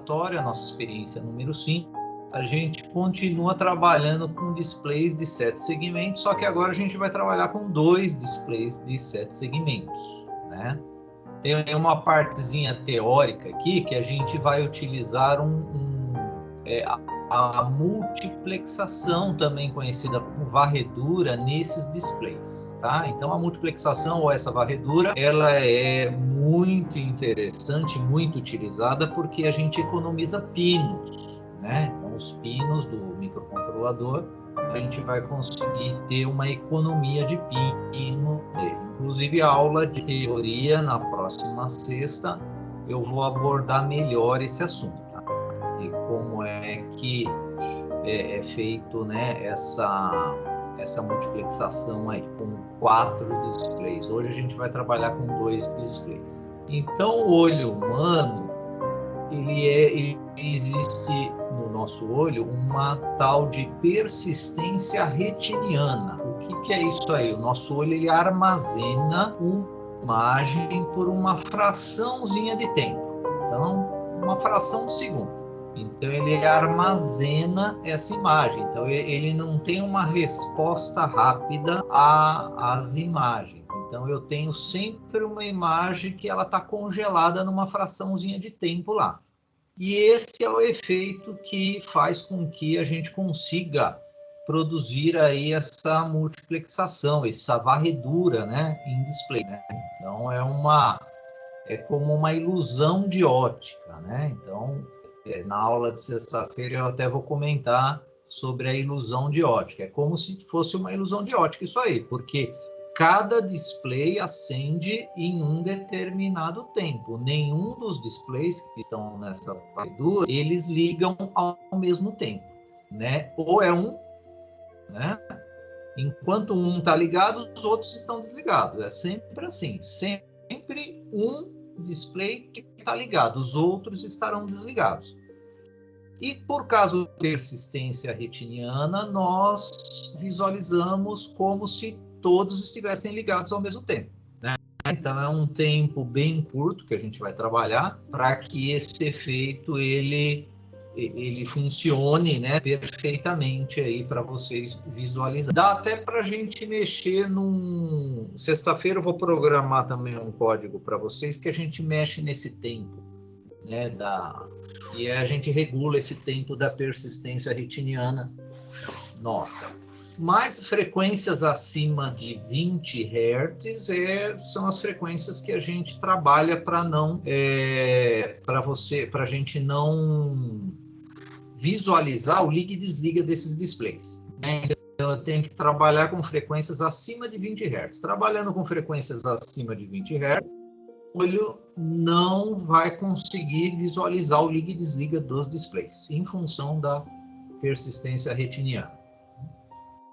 laboratório, a nossa experiência número 5, a gente continua trabalhando com displays de 7 segmentos, só que agora a gente vai trabalhar com 2 displays de 7 segmentos, né? Tem uma partezinha teórica aqui que a gente vai utilizar a multiplexação, também conhecida como varredura, nesses displays, tá? Então a multiplexação ou essa varredura, ela é muito interessante, muito utilizada, porque a gente economiza pinos, né? Então os pinos do microcontrolador, a gente vai conseguir ter uma economia de pino. Inclusive a aula de teoria na próxima sexta eu vou abordar melhor esse assunto, tá? E como é que é feito, né, essa multiplexação aí com 4 displays. Hoje a gente vai trabalhar com 2 displays. Então o olho humano, ele existe no nosso olho uma tal de persistência retiniana. O que é isso aí? O nosso olho, ele armazena uma imagem por uma fraçãozinha de tempo. Então, uma fração de segundo. Então, ele armazena essa imagem. Então, ele não tem uma resposta rápida às imagens. Então, eu tenho sempre uma imagem que ela está congelada numa fraçãozinha de tempo lá. E esse é o efeito que faz com que a gente consiga produzir aí essa multiplexação, essa varredura, né, em display, né? Então, é como uma ilusão de ótica, né? Então, na aula de sexta-feira eu até vou comentar sobre a ilusão de ótica. É como se fosse uma ilusão de ótica isso aí, porque cada display acende em um determinado tempo. Nenhum dos displays que estão nessa varredura, eles ligam ao mesmo tempo, né? Ou é um, né? Enquanto um está ligado, os outros estão desligados. É sempre assim, sempre um display que está ligado, os outros estarão desligados. E por causa da persistência retiniana, nós visualizamos como se todos estivessem ligados ao mesmo tempo, né? Então é um tempo bem curto que a gente vai trabalhar para que esse efeito ele funcione, né, perfeitamente aí para vocês visualizarem. Dá até para a gente mexer Sexta-feira eu vou programar também um código para vocês que a gente mexe nesse tempo, né, e a gente regula esse tempo da persistência retiniana. Nossa. Mas frequências acima de 20 Hz são as frequências que a gente trabalha para a gente não visualizar o liga e desliga desses displays, né? Então eu tenho que trabalhar com frequências acima de 20 Hz. Trabalhando com frequências acima de 20 Hz, o olho não vai conseguir visualizar o liga e desliga dos displays, em função da persistência retiniana.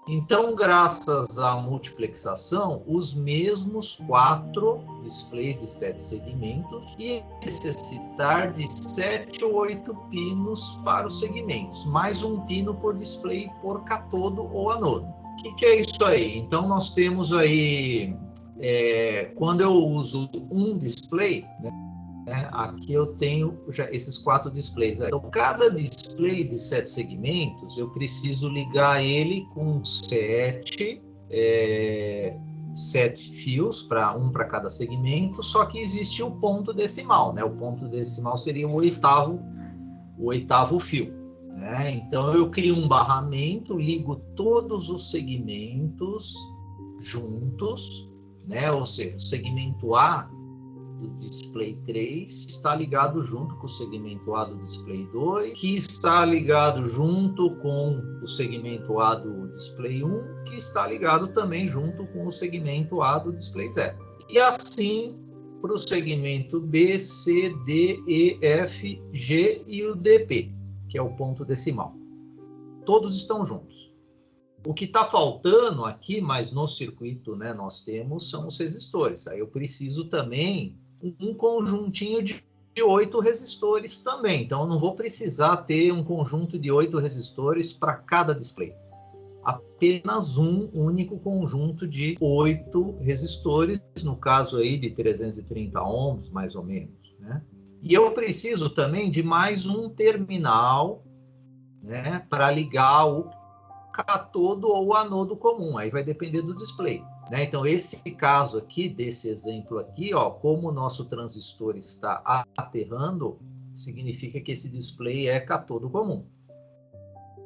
Então, graças à multiplexação, os mesmos 4 displays de 7 segmentos e necessitar de 7 ou 8 pinos para os segmentos, mais um pino por display por cátodo ou anodo. O que é isso aí? Então, nós temos aí, quando eu uso um display, né, aqui eu tenho já esses 4 displays. Então, cada display de 7 segmentos, eu preciso ligar ele com 7 fios, um para cada segmento, só que existe o ponto decimal, né? O ponto decimal seria o oitavo fio, né? Então, eu crio um barramento, ligo todos os segmentos juntos, né? Ou seja, o segmento A do display 3 está ligado junto com o segmento A do display 2, que está ligado junto com o segmento A do display 1, que está ligado também junto com o segmento A do display 0. E assim para o segmento B, C, D, E, F, G e o DP, que é o ponto decimal. Todos estão juntos. O que está faltando aqui, mas no circuito, né, nós temos, são os resistores. Aí eu preciso também um conjuntinho de 8 resistores também. Então, eu não vou precisar ter um conjunto de 8 resistores para cada display. Apenas um único conjunto de 8 resistores, no caso aí de 330 ohms, mais ou menos, né? E eu preciso também de mais um terminal, né, para ligar o catodo ou o anodo comum. Aí vai depender do display, né? Então, esse caso aqui, desse exemplo aqui, ó, como o nosso transistor está aterrando, significa que esse display é catodo comum.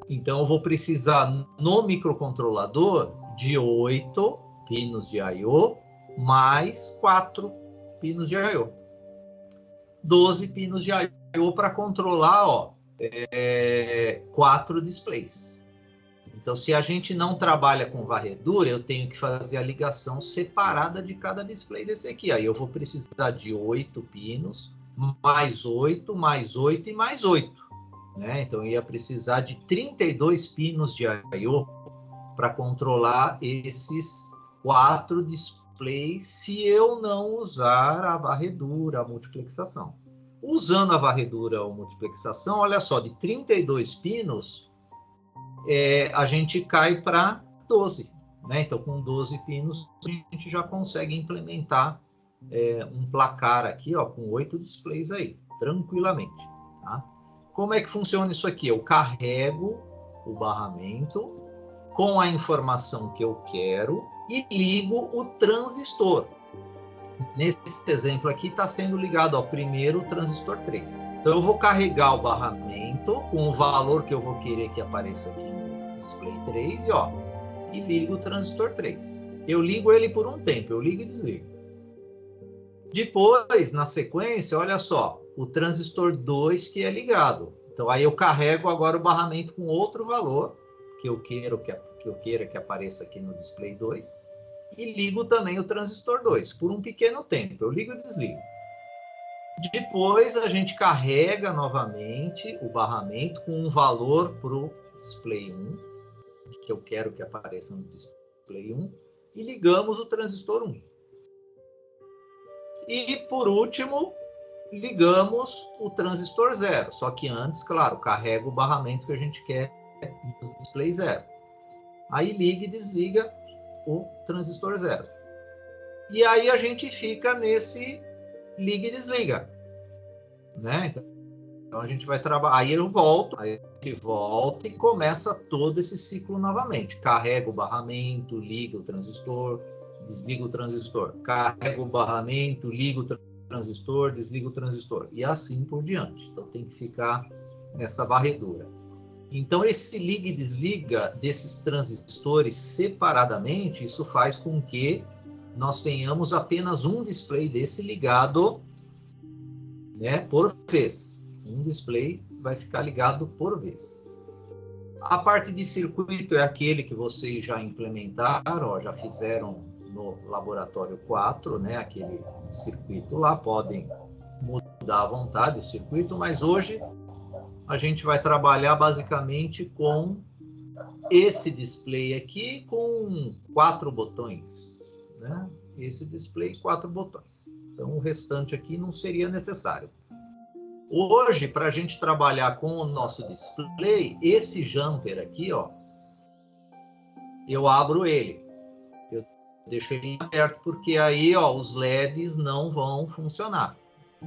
Então, eu vou precisar, no microcontrolador, de 8 pinos de I/O mais 4 pinos de I/O. 12 pinos de I/O para controlar, ó, 4 displays. Então, se a gente não trabalha com varredura, eu tenho que fazer a ligação separada de cada display desse aqui. Aí eu vou precisar de 8 pinos, mais 8, mais 8 e mais 8. Né? Então, eu ia precisar de 32 pinos de I/O para controlar esses 4 displays se eu não usar a varredura, a multiplexação. Usando a varredura ou multiplexação, olha só, de 32 pinos, a gente cai para 12. Né? Então, com 12 pinos, a gente já consegue implementar um placar aqui, ó, com 8 displays aí, tranquilamente. Tá? Como é que funciona isso aqui? Eu carrego o barramento com a informação que eu quero e ligo o transistor. Nesse exemplo aqui está sendo ligado ao primeiro transistor 3. Então eu vou carregar o barramento com o valor que eu vou querer que apareça aqui no display 3 e ligo o transistor 3. Eu ligo ele por um tempo, eu ligo e desligo. Depois, na sequência, olha só, o transistor 2 que é ligado. Então aí eu carrego agora o barramento com outro valor que eu queira que apareça aqui no display 2 e ligo também o transistor 2 por um pequeno tempo. Eu ligo e desligo. Depois a gente carrega novamente o barramento com um valor para o display 1, que eu quero que apareça no display 1, e ligamos o transistor 1. E por último, ligamos o transistor 0. Só que antes, claro, carrega o barramento que a gente quer no display 0. Aí liga e desliga o transistor 0. E aí a gente fica nesse liga e desliga. Né? Então a gente vai trabalhar. Aí eu volto, aí a gente volta e começa todo esse ciclo novamente. Carrega o barramento, liga o transistor, desliga o transistor. Carrega o barramento, liga o transistor, desliga o transistor. E assim por diante. Então tem que ficar nessa varredura. Então, esse liga e desliga desses transistores separadamente, isso faz com que nós tenhamos apenas um display desse ligado, né, por vez. Um display vai ficar ligado por vez. A parte de circuito é aquele que vocês já implementaram, ó, já fizeram no laboratório 4, né, aquele circuito lá, podem mudar à vontade o circuito, mas hoje a gente vai trabalhar basicamente com esse display aqui com 4 botões, né? Esse display 4 botões. Então o restante aqui não seria necessário. Hoje, para a gente trabalhar com o nosso display, esse jumper aqui, ó, eu abro ele. Eu deixo ele aberto porque aí, ó, os LEDs não vão funcionar.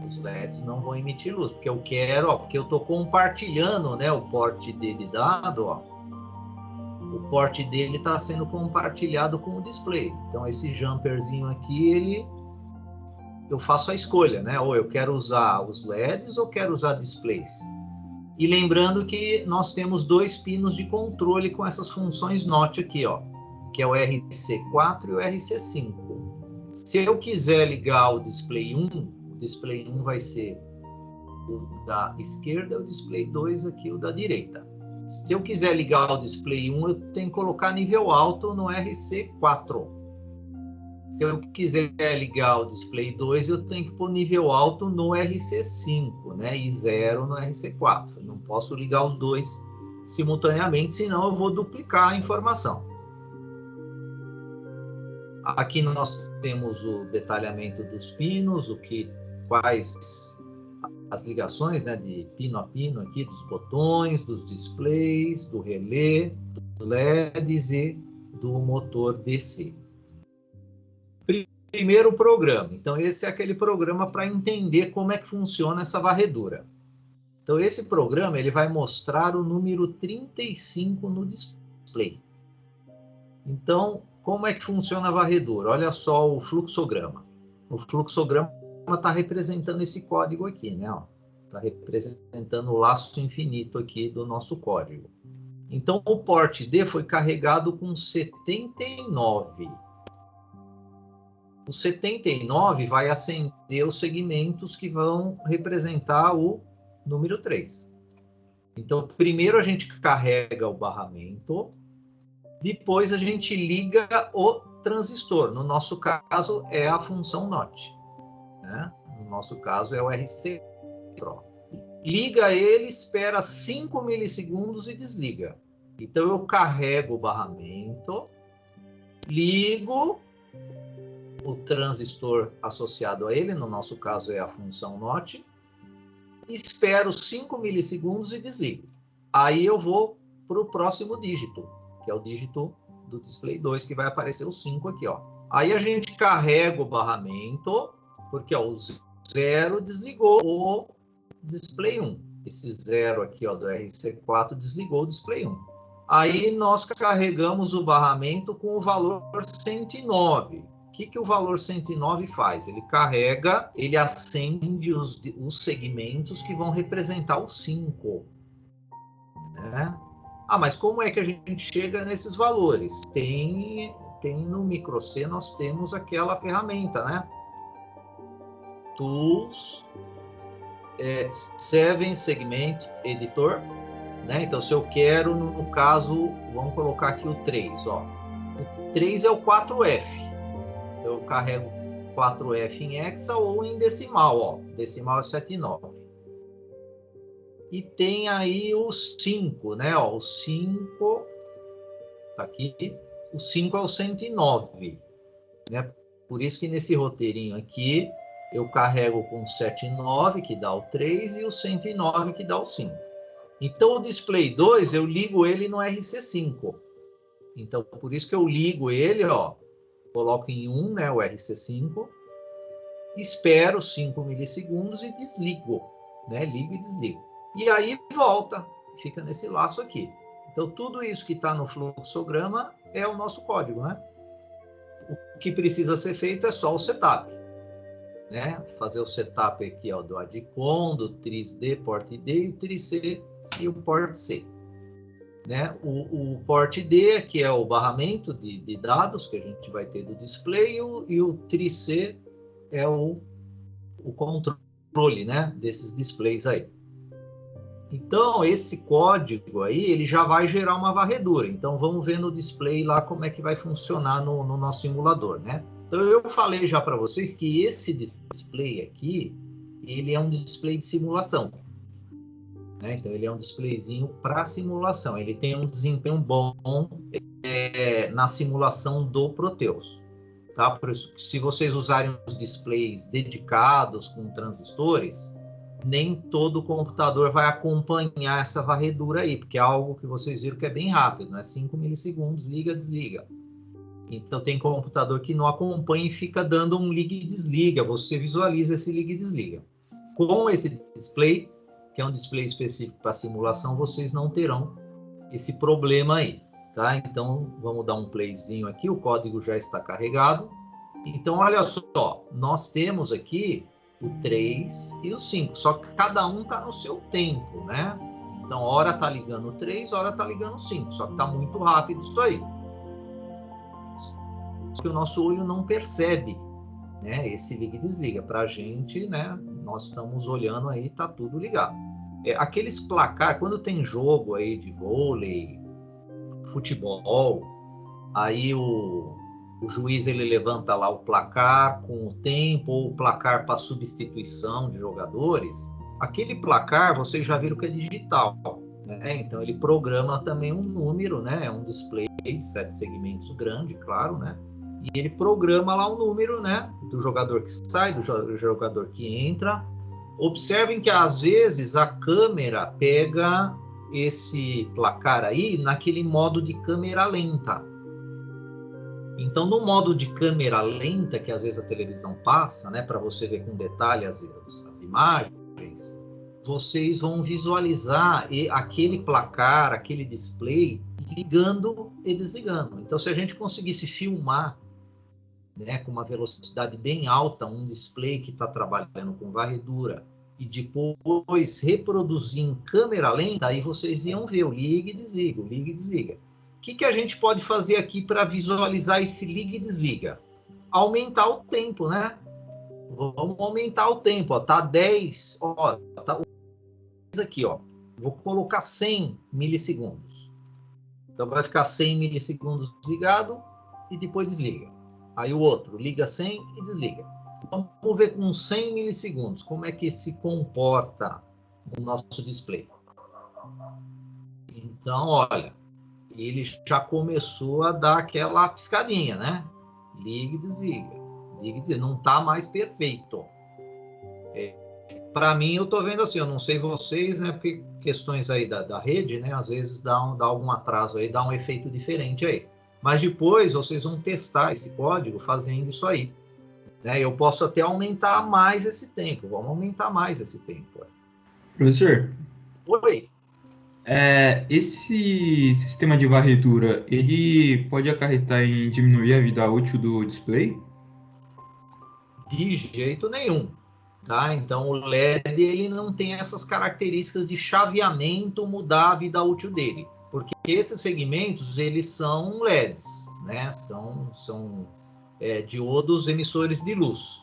Os LEDs não vão emitir luz, porque eu quero, ó, porque eu estou compartilhando, né, o porte dele dado, ó. O porte dele está sendo compartilhado com o display. Então esse jumperzinho aqui, eu faço a escolha, né? Ou eu quero usar os LEDs ou quero usar displays. E lembrando que nós temos 2 pinos de controle com essas funções NOT aqui, ó, que é o RC4 e o RC5. Se eu quiser ligar o display 1, o display 1 vai ser o da esquerda, o display 2 aqui, o da direita. Se eu quiser ligar o display 1, eu tenho que colocar nível alto no RC4. Se eu quiser ligar o display 2, eu tenho que pôr nível alto no RC5, né? E 0 no RC4. Eu não posso ligar os dois simultaneamente, senão eu vou duplicar a informação. Aqui nós temos o detalhamento dos pinos, quais as ligações, né, de pino a pino aqui, dos botões, dos displays, do relé, dos LEDs e do motor DC. primeiro programa. Então, esse é aquele programa para entender como é que funciona essa varredura. Então, esse programa ele vai mostrar o número 35 no display. Então, como é que funciona a varredura? Olha só o fluxograma. O fluxograma está representando esse código aqui, né? Está representando o laço infinito aqui do nosso código. Então, o port D foi carregado com 79. O 79 vai acender os segmentos que vão representar o número 3. Então, primeiro a gente carrega o barramento, depois a gente liga o transistor. No nosso caso, é a função NOT. Né? No nosso caso, é o RC Pro. Liga ele, espera 5 milissegundos e desliga. Então, eu carrego o barramento, ligo o transistor associado a ele, no nosso caso é a função NOT, espero 5 milissegundos e desligo. Aí eu vou para o próximo dígito, que é o dígito do display 2, que vai aparecer o 5 aqui, ó. Aí a gente carrega o barramento, porque ó, o 0 desligou o display 1. Esse 0 aqui, ó, do RC4 desligou o display 1. Aí nós carregamos o barramento com o valor 109. O que o valor 109 faz? Ele carrega, ele acende os segmentos que vão representar o 5. Né? Ah, mas como é que a gente chega nesses valores? Tem no micro C, nós temos aquela ferramenta, né? Tools, 7 Segment Editor. Né? Então, se eu quero, no caso, vamos colocar aqui o 3. Ó. O 3 é o 4F. Eu carrego 4F em hexa ou em decimal. Ó. Decimal é 79. E tem aí o 5, né? Ó, o 5 tá aqui. O 5 é o 109. Né? Por isso que nesse roteirinho aqui, eu carrego com 79, que dá o 3, e o 109, que dá o 5. Então, o display 2, eu ligo ele no RC5. Então, por isso que eu ligo ele, ó, coloco em 1, né, o RC5, espero 5 milissegundos e desligo, né, ligo e desligo. E aí volta, fica nesse laço aqui. Então, tudo isso que está no fluxograma é o nosso código, né? O que precisa ser feito é só o setup, né? Fazer o setup aqui, ó, do ADCOM, do TRIS-D, port D e o TRIS-C e o port C. Né? O port D, que é o barramento de dados que a gente vai ter do display, e o TRIS-C é o controle, né, desses displays aí. Então, esse código aí, ele já vai gerar uma varredura. Então, vamos ver no display lá como é que vai funcionar no nosso simulador, né? Então, eu falei já para vocês que esse display aqui, ele é um display de simulação. Né? Então, ele é um displayzinho para simulação. Ele tem um desempenho bom na simulação do Proteus. Tá? Por isso, se vocês usarem os displays dedicados com transistores, nem todo computador vai acompanhar essa varredura aí, porque é algo que vocês viram que é bem rápido, né? 5 milissegundos, liga, desliga. Então, tem computador que não acompanha e fica dando um liga e desliga. Você visualiza esse liga e desliga. Com esse display, que é um display específico para simulação, vocês não terão esse problema aí, tá? Então, vamos dar um playzinho aqui, o código já está carregado. Então, olha só, nós temos aqui o 3 e o 5, só que cada um está no seu tempo, né? Então, hora está ligando o 3, hora está ligando o 5, só que está muito rápido isso aí. Que o nosso olho não percebe, né? Esse liga e desliga. Para a gente, né? Nós estamos olhando aí, tá tudo ligado. Aqueles placar, quando tem jogo aí de vôlei, futebol, aí o juiz ele levanta lá o placar com o tempo ou o placar para substituição de jogadores. Aquele placar, vocês já viram que é digital, né? Então ele programa também um número, né? É um display de 7 segmentos grande, claro, né? E ele programa lá um número, né? Do jogador que sai, do jogador que entra. Observem que às vezes a câmera pega esse placar aí naquele modo de câmera lenta. Então, no modo de câmera lenta, que às vezes a televisão passa, né, para você ver com detalhe as imagens, vocês vão visualizar aquele placar, aquele display, ligando e desligando. Então, se a gente conseguisse filmar, né, com uma velocidade bem alta, um display que está trabalhando com varredura, e depois reproduzir em câmera lenta, aí vocês iam ver o liga e desliga, o liga e desliga. O que a gente pode fazer aqui para visualizar esse liga e desliga? Aumentar o tempo, né? Vamos aumentar o tempo, ó. Tá 10, ó, tá aqui, ó. Vou colocar 100 milissegundos. Então vai ficar 100 milissegundos ligado e depois desliga. Aí o outro liga 100 e desliga. Vamos ver com 100 milissegundos como é que se comporta o nosso display. Então, olha, ele já começou a dar aquela piscadinha, né? Liga e desliga. Liga e desliga. Não está mais perfeito. Para mim, eu estou vendo assim, eu não sei vocês, né? Porque questões aí da rede, né? Às vezes dá algum atraso aí, dá um efeito diferente aí. Mas depois vocês vão testar esse código fazendo isso aí. Né? Eu posso até aumentar mais esse tempo. Vamos aumentar mais esse tempo. Professor? Oi. Esse sistema de varredura, ele pode acarretar em diminuir a vida útil do display? De jeito nenhum. Tá? Então, o LED ele não tem essas características de chaveamento, mudar a vida útil dele. Porque esses segmentos, eles são LEDs, né? São diodos emissores de luz.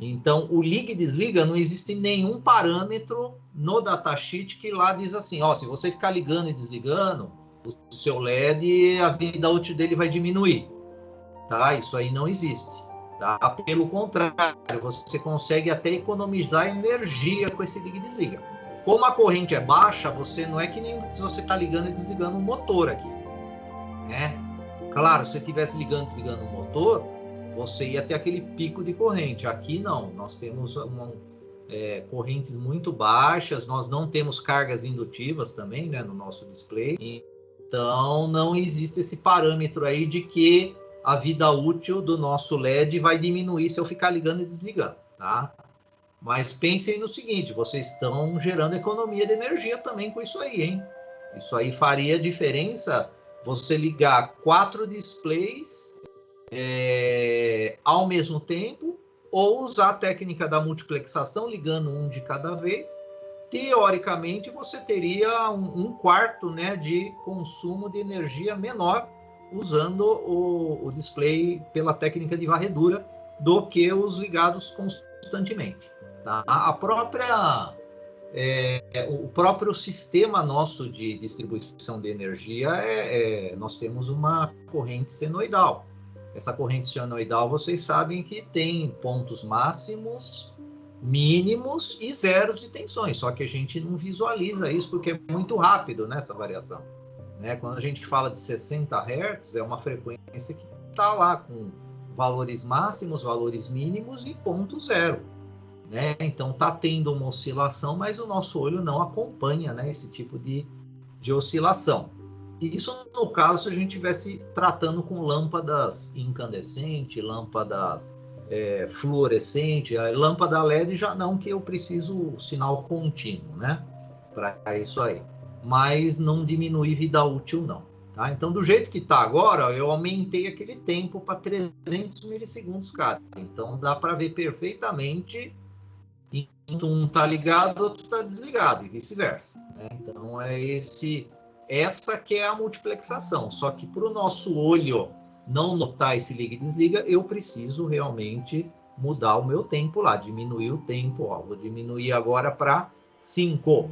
Então, o liga e desliga, não existe nenhum parâmetro no datasheet que lá diz assim, ó, se você ficar ligando e desligando, o seu LED, a vida útil dele vai diminuir. Tá? Isso aí não existe. Tá? Pelo contrário, você consegue até economizar energia com esse liga e desliga. Como a corrente é baixa, você não é que nem se você está ligando e desligando um motor aqui. Né? Claro, se você estivesse ligando e desligando um motor, você ia ter aquele pico de corrente. Aqui não, nós temos correntes muito baixas, nós não temos cargas indutivas também, né, no nosso display. Então, não existe esse parâmetro aí de que a vida útil do nosso LED vai diminuir se eu ficar ligando e desligando, tá? Mas pensem no seguinte, vocês estão gerando economia de energia também com isso aí, hein? Isso aí faria diferença você ligar 4 displays ao mesmo tempo, ou usar a técnica da multiplexação, ligando um de cada vez. Teoricamente, você teria um quarto, né, de consumo de energia menor usando o display pela técnica de varredura do que os ligados constantemente. Tá? O próprio sistema nosso de distribuição de energia, nós temos uma corrente senoidal. Essa corrente senoidal, vocês sabem que tem pontos máximos, mínimos e zeros de tensões, só que a gente não visualiza isso porque é muito rápido nessa variação. Né? Quando a gente fala de 60 Hz, é uma frequência que está lá com valores máximos, valores mínimos e ponto zero. Né? Então está tendo uma oscilação, mas o nosso olho não acompanha, né, esse tipo de oscilação. Isso no caso se a gente estivesse tratando com lâmpadas incandescentes, lâmpadas fluorescentes, a lâmpada LED já não, que eu preciso sinal contínuo, né, para isso aí. Mas não diminuir vida útil não. Tá? Então, do jeito que está agora, eu aumentei aquele tempo para 300 milissegundos cada. Então, dá para ver perfeitamente. Um está ligado, o outro está desligado, e vice-versa. Né? Então, essa que é a multiplexação. Só que para o nosso olho não notar esse liga e desliga, eu preciso realmente mudar o meu tempo lá, diminuir o tempo. Ó, vou diminuir agora para 5.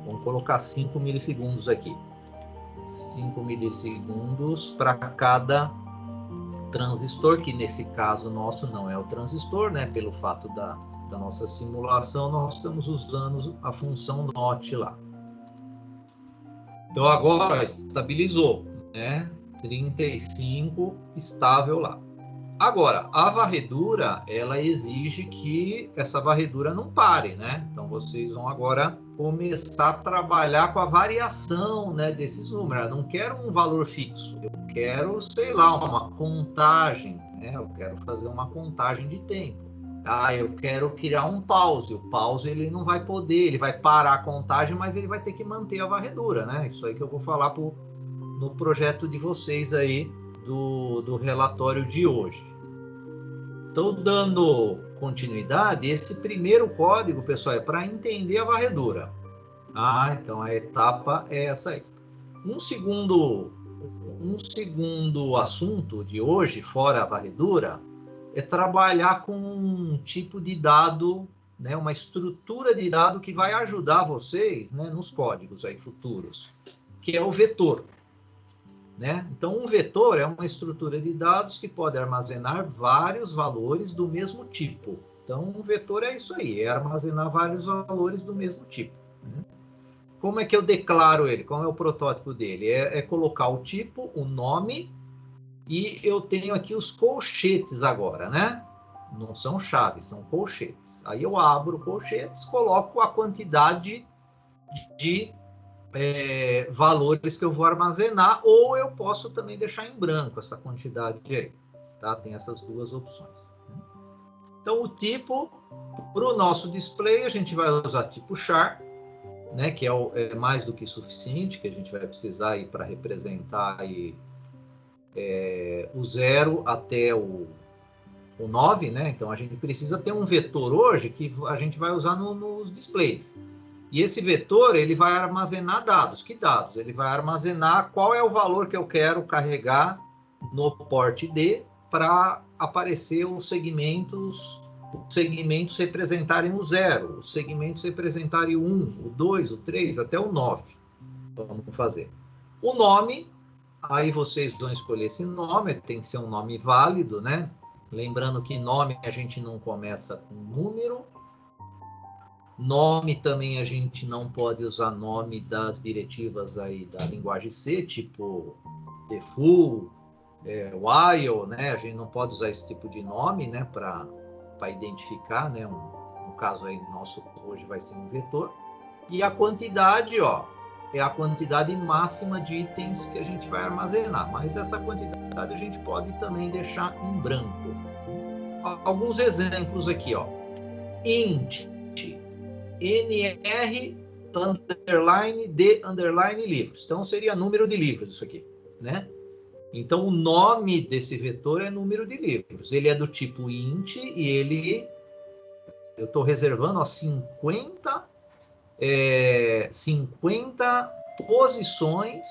Vamos colocar 5 milissegundos aqui. 5 milissegundos para cada transistor, que nesse caso nosso não é o transistor, né? Pelo fato da nossa simulação, nós estamos usando a função NOT lá. Então agora estabilizou, né? 35 estável lá. Agora, a varredura, ela exige que essa varredura não pare, né? Então, vocês vão agora começar a trabalhar com a variação, né, desses números. Eu não quero um valor fixo, eu quero, sei lá, uma contagem, né? Eu quero fazer uma contagem de tempo. Ah, eu quero criar um pause. O pause, ele não vai poder, ele vai parar a contagem, mas ele vai ter que manter a varredura, né? Isso aí que eu vou falar no projeto de vocês aí, do relatório de hoje. Então, dando continuidade, esse primeiro código, pessoal, é para entender a varredura. Então a etapa é essa aí. Um segundo assunto de hoje, fora a varredura, é trabalhar com um tipo de dado, né, uma estrutura de dado que vai ajudar vocês, né, nos códigos aí futuros, que é o vetor. Né? Então, um vetor é uma estrutura de dados que pode armazenar vários valores do mesmo tipo. Então, um vetor é isso aí, é armazenar vários valores do mesmo tipo. Né? Como é que eu declaro ele? Qual é o protótipo dele? É colocar o tipo, o nome, e eu tenho aqui os colchetes agora, né? Não são chaves, são colchetes. Aí eu abro colchetes, coloco a quantidade de valores que eu vou armazenar, ou eu posso também deixar em branco essa quantidade aí, tá? Tem essas duas opções. Então, o tipo, para o nosso display, a gente vai usar tipo char, né, que é mais do que suficiente, que a gente vai precisar aí para representar aí, o 0 até o 9, né? Então, a gente precisa ter um vetor hoje que a gente vai usar nos displays. E esse vetor, ele vai armazenar dados. Que dados? Ele vai armazenar qual é o valor que eu quero carregar no port D para aparecer os segmentos representarem o 0, os segmentos representarem o 1, o 2, o 3, até o 9. Vamos fazer. O nome, aí vocês vão escolher esse nome, tem que ser um nome válido, né? Lembrando que nome a gente não começa com número. Nome também a gente não pode usar nome das diretivas aí da linguagem C, tipo default, while, né? A gente não pode usar esse tipo de nome, né? Para identificar, né? No caso aí nosso hoje vai ser um vetor. E a quantidade, ó, é a quantidade máxima de itens que a gente vai armazenar. Mas essa quantidade a gente pode também deixar em branco. Alguns exemplos aqui, ó. Int NR underline D underline livros. Então seria número de livros isso aqui, né? Então o nome desse vetor é número de livros. Ele é do tipo int e eu estou reservando, ó, 50 posições,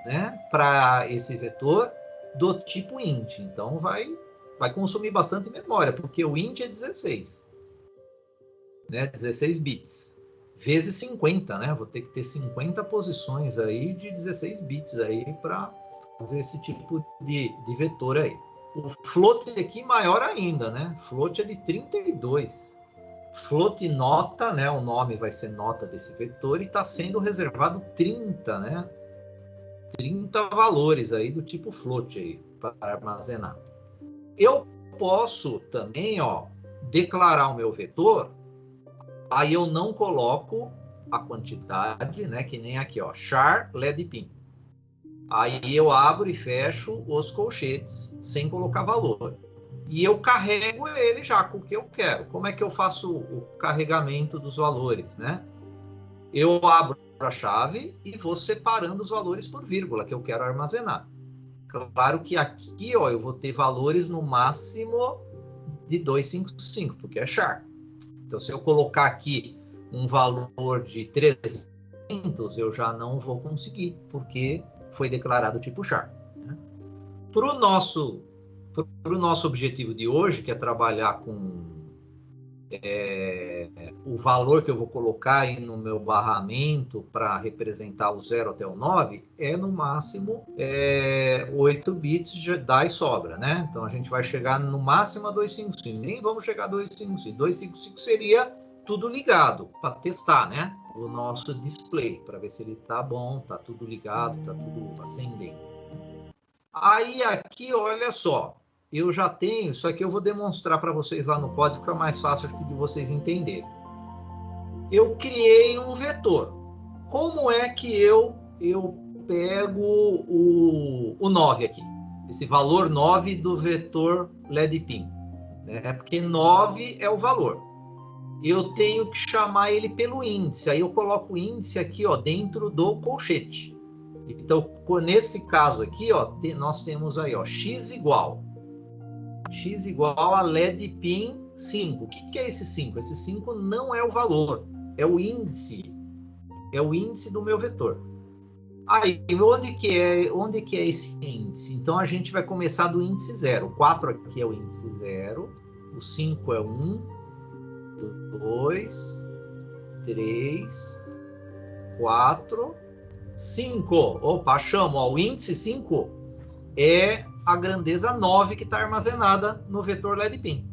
né, para esse vetor do tipo int. Então vai consumir bastante memória, porque o int é 16. Né, 16 bits, vezes 50, né? Vou ter que ter 50 posições aí de 16 bits aí para fazer esse tipo de vetor aí. O float aqui maior ainda, né? Float é de 32. Float nota, né? O nome vai ser nota desse vetor e está sendo reservado 30, né? 30 valores aí do tipo float aí para armazenar. Eu posso também, ó, declarar o meu vetor. Aí eu não coloco a quantidade, né? Que nem aqui, ó, char LED pin. Aí eu abro e fecho os colchetes sem colocar valor. E eu carrego ele já com o que eu quero. Como é que eu faço o carregamento dos valores, né? Eu abro a chave e vou separando os valores por vírgula que eu quero armazenar. Claro que aqui, ó, eu vou ter valores no máximo de 255, porque é char. Então, se eu colocar aqui um valor de 300, eu já não vou conseguir, porque foi declarado tipo char. Né? Para o nosso objetivo de hoje, que é trabalhar com o valor que eu vou colocar aí no meu barramento para representar o 0 até o 9, é no máximo 8 bits, dá e sobra, né? Então a gente vai chegar no máximo a 255, nem vamos chegar a 255. 255 seria tudo ligado para testar, né? O nosso display, para ver se ele tá bom, tá tudo ligado, tá tudo acendendo. Aí aqui, olha só, eu já tenho, isso aqui eu vou demonstrar para vocês lá no código, fica mais fácil de vocês entenderem. Eu criei um vetor. Como é que eu pego o 9 aqui? Esse valor 9 do vetor LEDPIN. Né? Porque 9 é o valor. Eu tenho que chamar ele pelo índice. Aí eu coloco o índice aqui, ó, dentro do colchete. Então, nesse caso aqui, ó, nós temos aí, ó, x igual a LEDPIN 5. O que é esse 5? Esse 5 não é o valor, é o índice. É o índice do meu vetor. Aí, onde que é esse índice? Então, a gente vai começar do índice 0. O 4 aqui é o índice 0. O 5 é 1, 2, 3, 4, 5. Opa, achamos. Ó, o índice 5 é a grandeza 9 que está armazenada no vetor LEDPIN.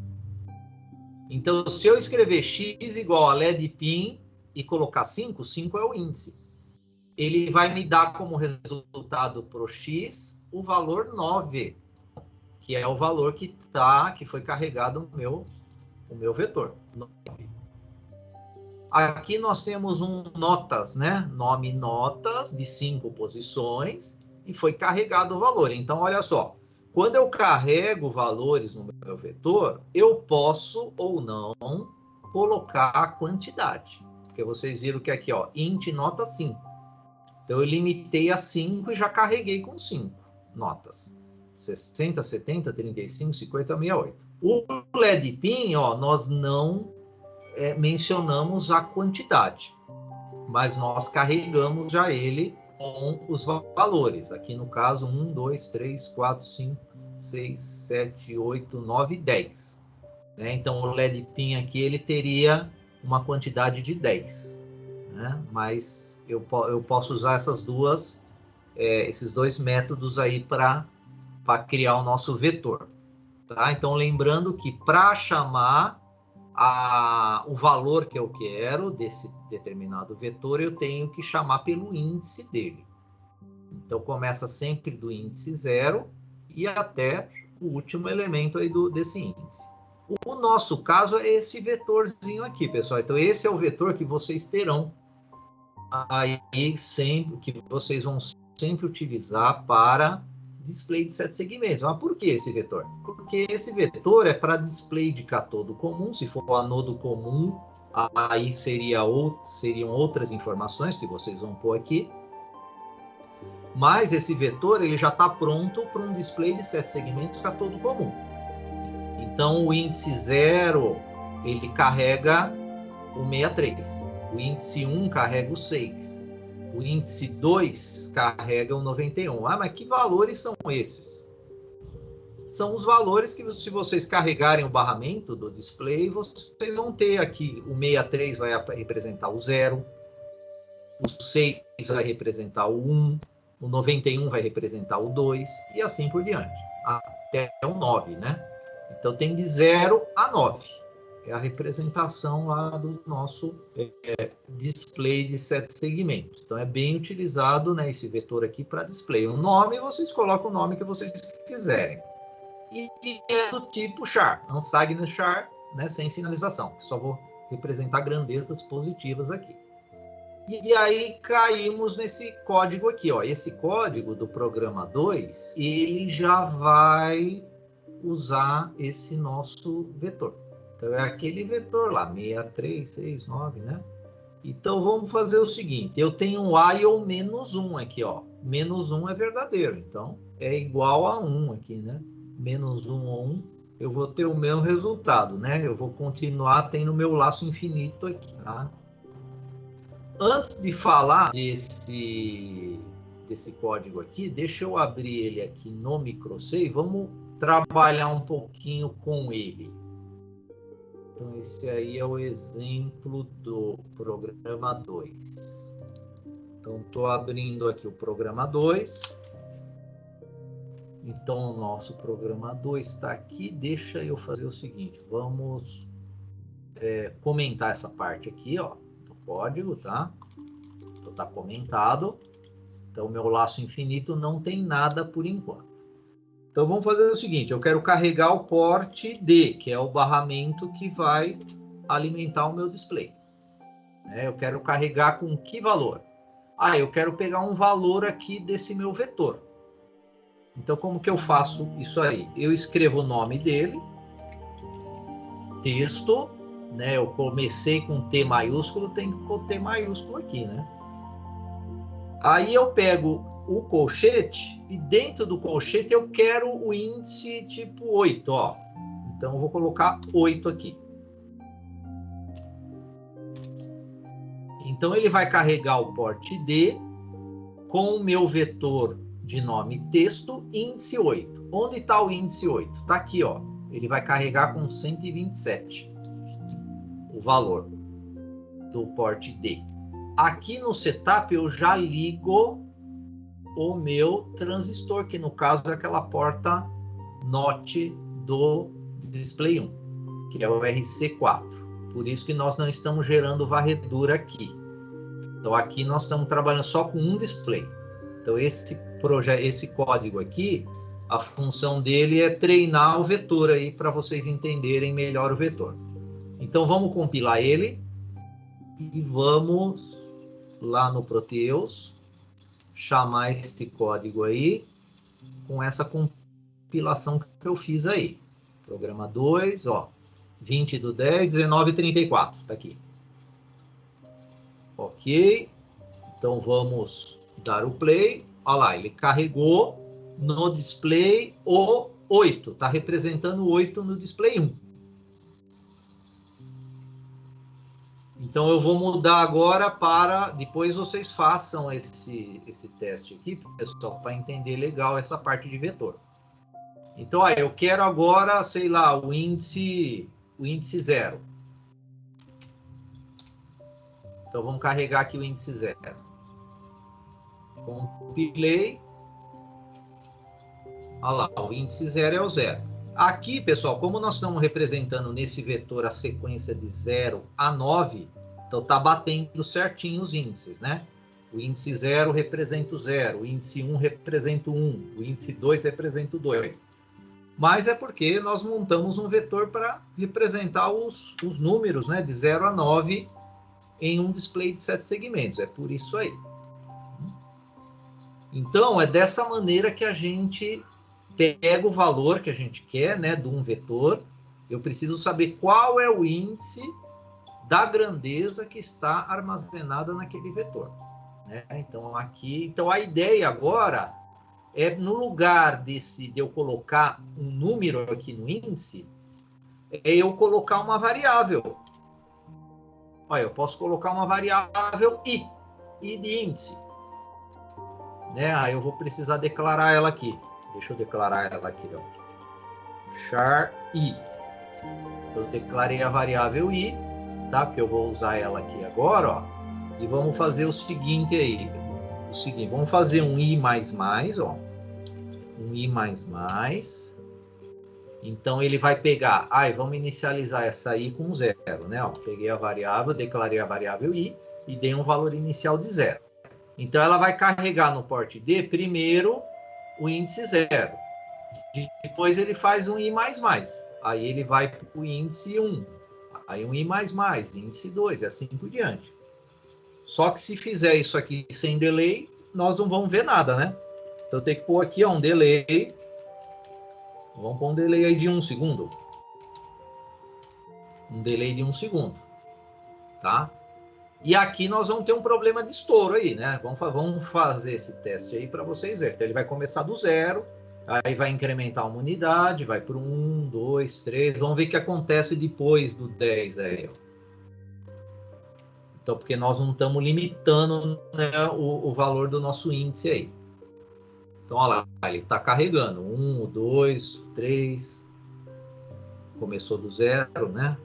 Então, se eu escrever x igual a LEDPIN e colocar 5, 5 é o índice. Ele vai me dar como resultado para o x o valor 9, que é o valor que foi carregado no meu vetor. Aqui nós temos notas, né? Nome notas de 5 posições e foi carregado o valor. Então, olha só. Quando eu carrego valores no meu vetor, eu posso ou não colocar a quantidade. Porque vocês viram que aqui, ó, int nota 5. Então, eu limitei a 5 e já carreguei com 5 notas. 60, 70, 35, 50, 68. O LEDPIN, ó, nós não mencionamos a quantidade, mas nós carregamos já ele com os valores. Aqui no caso, 1, 2, 3, 4, 5, 6, 7, 8, 9, 10. Né? Então, o LEDPIN aqui ele teria uma quantidade de 10. Né? Mas eu posso usar esses dois métodos aí para criar o nosso vetor. Tá? Então, lembrando que para chamar o valor que eu quero desse determinado vetor, eu tenho que chamar pelo índice dele. Então, começa sempre do índice 0 e até o último elemento aí desse índice. O nosso caso é esse vetorzinho aqui, pessoal. Então, esse é o vetor que vocês terão aí sempre, que vocês vão sempre utilizar para display de 7 segmentos. Mas por que esse vetor? Porque esse vetor é para display de catodo comum. Se for anodo comum, aí seriam outras informações que vocês vão pôr aqui. Mas esse vetor ele já está pronto para um display de 7 segmentos catodo comum. Então, o índice 0, ele carrega o 63. O índice 1 carrega o 6. O índice 2 carrega o 91. Ah, mas que valores são esses? São os valores que, se vocês carregarem o barramento do display, vocês vão ter aqui. O 63 vai representar o 0. O 6 vai representar o 1. O 91 vai representar o 2. E assim por diante. Até o 9, né? Então, tem de 0 a 9. É a representação lá do nosso display de 7 segmentos. Então, é bem utilizado, né, esse vetor aqui para display. O nome, vocês colocam o nome que vocês quiserem. E é do tipo char, unsigned char, né, sem sinalização. Só vou representar grandezas positivas aqui. E aí caímos nesse código aqui, ó. Esse código do programa 2, ele já vai usar esse nosso vetor. Então, é aquele vetor lá, 6369, né? Então, vamos fazer o seguinte. Eu tenho um while menos 1 aqui, ó. Menos 1 é verdadeiro. Então, é igual a 1 aqui, né? Menos 1 ou 1, eu vou ter o mesmo resultado, né? Eu vou continuar tendo o meu laço infinito aqui, tá? Antes de falar desse código aqui, deixa eu abrir ele aqui no MicroC e vamos trabalhar um pouquinho com ele. Então, esse aí é o exemplo do programa 2. Então, estou abrindo aqui o programa 2. Então, o nosso programa 2 está aqui. Deixa eu fazer o seguinte. Vamos comentar essa parte aqui, ó, do código, tá? Então, está comentado. Então, o meu laço infinito não tem nada por enquanto. Então, vamos fazer o seguinte, eu quero carregar o porte D, que é o barramento que vai alimentar o meu display. Eu quero carregar com que valor? Eu quero pegar um valor aqui desse meu vetor. Então, como que eu faço isso aí? Eu escrevo o nome dele, texto, eu comecei com T maiúsculo, tem que pôr T maiúsculo aqui, né? Aí eu pego o colchete e dentro do colchete eu quero o índice tipo 8, ó. Então eu vou colocar 8 aqui. Então ele vai carregar o porte D com o meu vetor de nome texto índice 8. Onde está o índice 8? Está aqui, ó. Ele vai carregar com 127 o valor do porte D. Aqui no setup eu já ligo o meu transistor, que no caso é aquela porta NOT do display 1, que é o RC4. Por isso que nós não estamos gerando varredura aqui. Então aqui nós estamos trabalhando só com um display. Então esse código aqui, a função dele é treinar o vetor aí para vocês entenderem melhor o vetor. Então vamos compilar ele e vamos lá no Proteus chamar esse código aí com essa compilação que eu fiz aí. Programa 2, ó, 20/10, 19/34, tá aqui. Ok, então vamos dar o play. Olha lá, ele carregou no display o 8, tá representando o 8 no display 1. Então eu vou mudar agora para... Depois vocês façam esse teste aqui, pessoal, para entender legal essa parte de vetor. Então, eu quero agora, sei lá, o índice 0. Então vamos carregar aqui o índice 0. Compilei. Olha lá, o índice 0 é o 0. Aqui, pessoal, como nós estamos representando nesse vetor a sequência de 0 a 9, então está batendo certinho os índices, né? O índice 0 representa o 0, o índice 1 representa o 1, o índice 2 representa o 2. Mas é porque nós montamos um vetor para representar os números, né, de 0 a 9 em um display de 7 segmentos. É por isso aí. Então, é dessa maneira que a gente pega o valor que a gente quer, né, de um vetor. Eu preciso saber qual é o índice da grandeza que está armazenada naquele vetor, né? Então, então a ideia agora é, no lugar de eu colocar um número aqui no índice, é eu colocar uma variável. Olha, eu posso colocar uma variável i de índice, né? Aí eu vou precisar declarar ela aqui. Deixa eu declarar ela aqui, ó. Char i. Então, eu declarei a variável i, tá? Porque eu vou usar ela aqui agora, ó. E vamos fazer o seguinte aí. Vamos fazer um i++, ó. Um i++. Então, ele vai pegar... vamos inicializar essa i com 0, né? Ó, peguei a variável, declarei a variável i e dei um valor inicial de 0. Então, ela vai carregar no porte D, primeiro, o índice 0. Depois, ele faz um i++. Aí, ele vai para o índice 1. Aí, um i++, índice 2, e assim por diante. Só que se fizer isso aqui sem delay, nós não vamos ver nada, né? Então, tem que pôr aqui, ó, um delay. Vamos pôr um delay aí de 1 segundo. Um delay de 1 segundo. Tá? E aqui nós vamos ter um problema de estouro aí, né? Vamos fazer esse teste aí para vocês verem. Então, ele vai começar do 0, aí vai incrementar uma unidade, vai para 1, 2, 3. Vamos ver o que acontece depois do 10 aí, ó. Então, porque nós não estamos limitando, né, o valor do nosso índice aí. Então, olha lá, ele está carregando. 1, 2, 3. Começou do 0, né?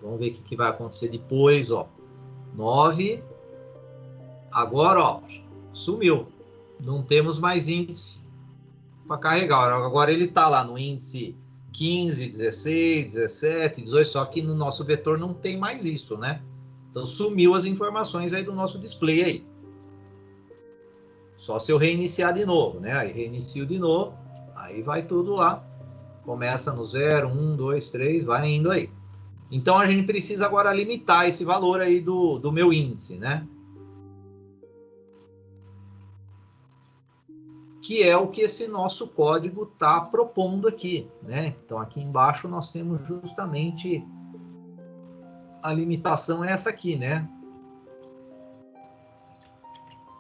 Vamos ver o que vai acontecer depois, ó. 9. Agora, ó, sumiu. Não temos mais índice para carregar. Agora ele está lá no índice 15, 16, 17, 18, só que no nosso vetor não tem mais isso, né? Então sumiu as informações aí do nosso display aí. Só se eu reiniciar de novo, né? Aí reinicio de novo, Aí vai tudo lá. Começa no 0, 1, 2, 3, vai indo aí. Então, a gente precisa agora limitar esse valor aí do meu índice, né? Que é o que esse nosso código está propondo aqui, né? Então, aqui embaixo nós temos justamente a limitação é essa aqui, né?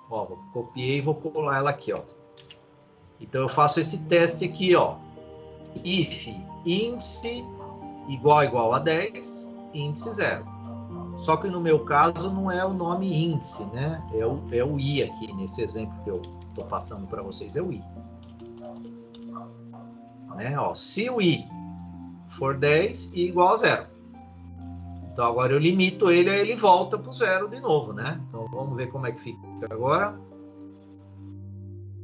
Ó, copiei e vou colar ela aqui, ó. Então, eu faço esse teste aqui, ó. If índice igual a 10, índice 0. Só que no meu caso não é o nome índice, né? É o I aqui, nesse exemplo que eu estou passando para vocês, é o I. Né? Ó, se o I for 10, I igual a 0. Então agora eu limito ele, aí ele volta para o 0 de novo, né? Então vamos ver como é que fica agora.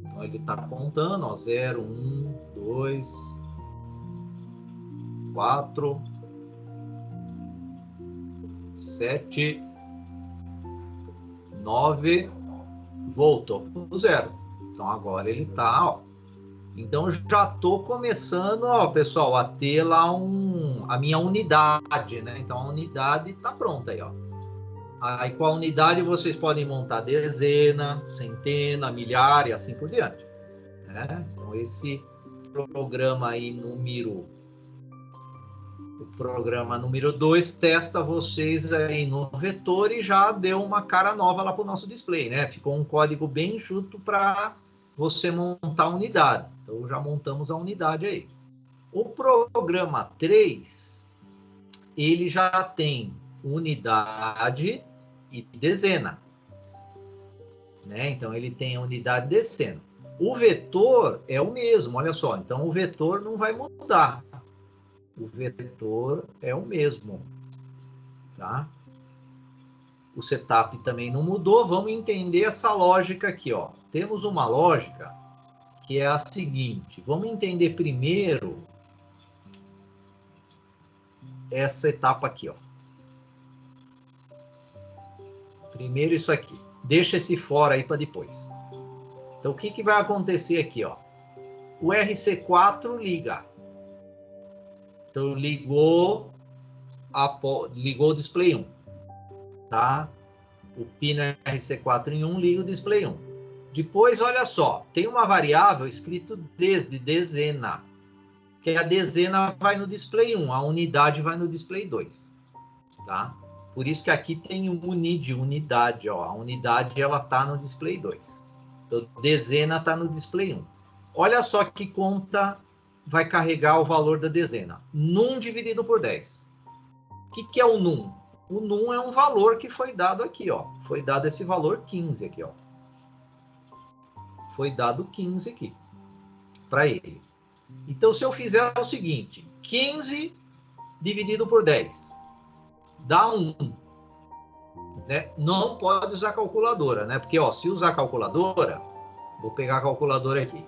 Então ele está contando, ó, 0, 1, 2, 4, 7, 9, voltou para o 0. Então agora ele está, ó. Então já estou começando, ó, pessoal, a ter lá a minha unidade, né? Então a unidade está pronta aí, ó. Aí com a unidade vocês podem montar dezena, centena, milhar e assim por diante, né? Então esse programa aí o programa número 2 testa vocês aí no vetor e já deu uma cara nova lá para o nosso display, né? Ficou um código bem enxuto para você montar a unidade. Então já montamos a unidade aí. O programa 3, ele já tem unidade e dezena, né? Então ele tem a unidade e dezena. O vetor é o mesmo, olha só. Então o vetor não vai mudar. O vetor é o mesmo, tá? O setup também não mudou. Vamos entender essa lógica aqui, ó. Temos uma lógica que é a seguinte. Vamos entender primeiro essa etapa aqui, ó. Primeiro isso aqui. Deixa esse fora aí para depois. Então, o que vai acontecer aqui, ó? O RC4 liga. Então, ligou o display 1. Tá? O pino RC4 em 1 liga o display 1. Depois, olha só. Tem uma variável escrito desde dezena. Que a dezena vai no display 1. A unidade vai no display 2. Tá? Por isso que aqui tem unidade, ó. A unidade ela tá no display 2. Então, dezena tá no display 1. Olha só que conta vai carregar o valor da dezena. Num dividido por 10. O que é o num? O num é um valor que foi dado aqui, ó. Foi dado esse valor 15 aqui, ó. Foi dado 15 aqui para ele. Então, se eu fizer o seguinte, 15 dividido por 10 dá 1. Né? Não pode usar calculadora, né? Porque, ó, se usar calculadora, vou pegar a calculadora aqui.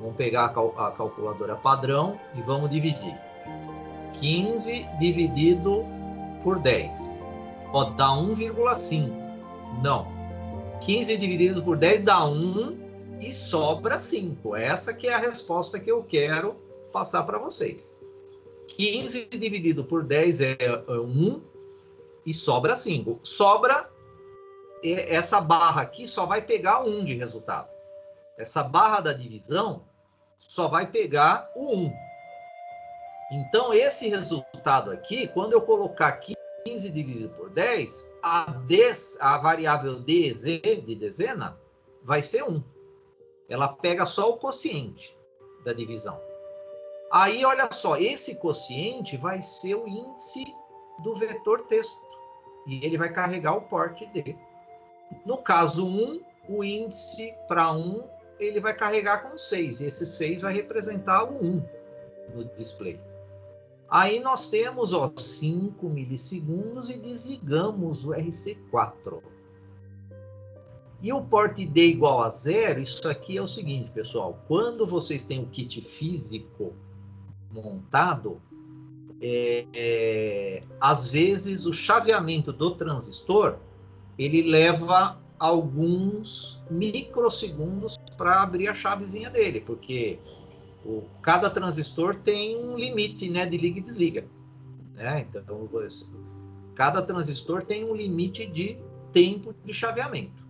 Vamos pegar a calculadora padrão e vamos dividir. 15 dividido por 10. Pode dar 1,5. Não. 15 dividido por 10 dá 1 e sobra 5. Essa que é a resposta que eu quero passar para vocês. 15 dividido por 10 é 1 e sobra 5. Sobra, essa barra aqui só vai pegar 1 de resultado. Essa barra da divisão só vai pegar o 1. Então, esse resultado aqui, quando eu colocar 15 dividido por 10, a variável DZ, de dezena, vai ser 1. Ela pega só o quociente da divisão. Aí, olha só, esse quociente vai ser o índice do vetor texto. E ele vai carregar o porte D. No caso 1, o índice para 1, ele vai carregar com 6. E esse 6 vai representar o 1 no display. Aí nós temos, ó, 5 milissegundos e desligamos o RC4. E o porte D igual a 0, isso aqui é o seguinte, pessoal. Quando vocês têm o kit físico montado, às vezes o chaveamento do transistor, ele leva alguns microsegundos para abrir a chavezinha dele, porque Cada transistor tem um limite, né, de liga e desliga, né? Então, cada transistor tem um limite de tempo de chaveamento.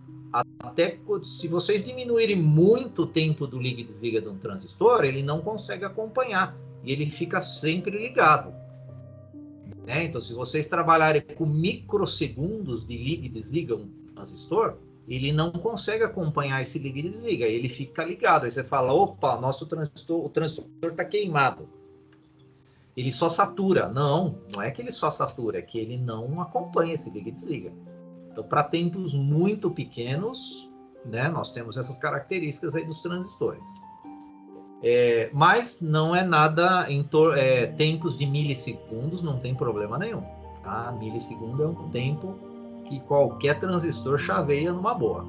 Até se vocês diminuírem muito o tempo do liga e desliga de um transistor, ele não consegue acompanhar e ele fica sempre ligado, né? Então, se vocês trabalharem com microsegundos de liga e desliga um transistor, ele não consegue acompanhar esse liga e desliga, ele fica ligado. Aí você fala, opa, o transistor está queimado. Ele só satura. Não é que ele só satura, é que ele não acompanha esse liga e desliga. Então, para tempos muito pequenos, né, nós temos essas características aí dos transistores. Mas não é nada em tempos de milissegundos, não tem problema nenhum. Tá? Milissegundo é um tempo que qualquer transistor chaveia numa boa.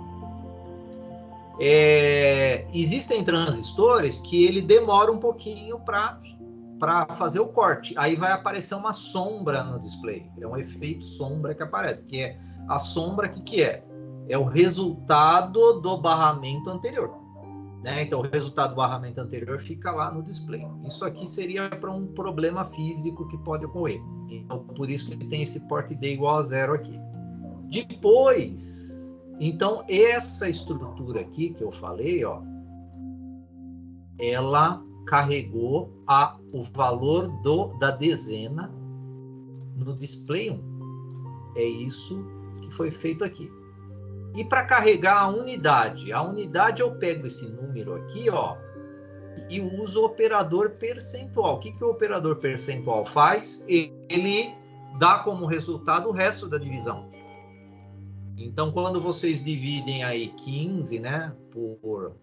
Existem transistores que ele demora um pouquinho para fazer o corte. Aí vai aparecer uma sombra no display. É um efeito sombra que aparece, que é a sombra, que é? É o resultado do barramento anterior. Né? Então, o resultado do barramento anterior fica lá no display. Isso aqui seria para um problema físico que pode ocorrer. Então, por isso que tem esse port D igual a 0 aqui. Depois, então, essa estrutura aqui que eu falei, ó, ela carregou o valor da dezena no display 1. É isso que foi feito aqui. E para carregar a unidade eu pego esse número aqui, ó, e uso o operador percentual. O que o operador percentual faz? Ele dá como resultado o resto da divisão. Então, quando vocês dividem aí 15, né, por